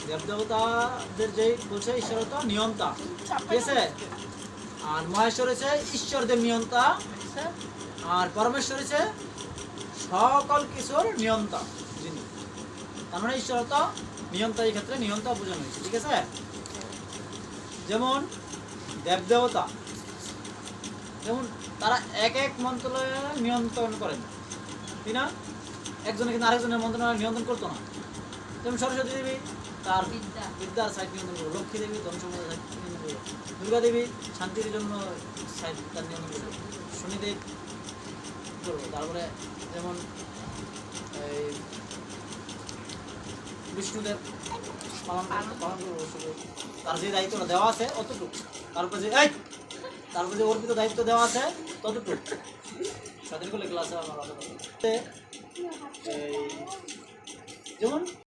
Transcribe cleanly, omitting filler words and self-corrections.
দেবদেবতাদের যে বলছে ঈশ্বর তো নিয়ন্তা, ঠিক আছে। আর মহেশ্বর হচ্ছে ঈশ্বরদের নিয়ন্তা, আর পরমেশ্বর হচ্ছে সকল কিছুর নিয়ন্তা যিনি। তার মানে ঈশ্বর তো নিয়ন্তা, এই ক্ষেত্রে নিয়ন্তা বোঝানো হয়েছে, ঠিক আছে। যেমন দেবদেবতা, যেমন তারা এক এক মন্ত্রণালয় নিয়ন্ত্রণ করেন, ঠিক না? একজনে কিন্তু আরেকজনের মন্ত্রণালয় নিয়ন্ত্রণ করতো না। যেমন সরস্বতী দেবী তার বিদ্যার সাইড নিয়ন্ত্রণ করবো, লক্ষ্মী দেবী ধন সম্পদের সাইড নিয়ন্ত্রণ করবো, দুর্গা দেবী শান্তির জন্য সাইড তার নিয়ন্ত্রণ করবো, শনিদেব করবো। তারপরে যেমন এই বিষ্ণুদেব পালন করবো, শুধু তার যে দায়িত্বটা দেওয়া আছে অতটুকু, তারপর যে অর্পিত দায়িত্ব দেওয়া আছে ততটুকু। স্বাধীন করলে ক্লাসে আমার যেমন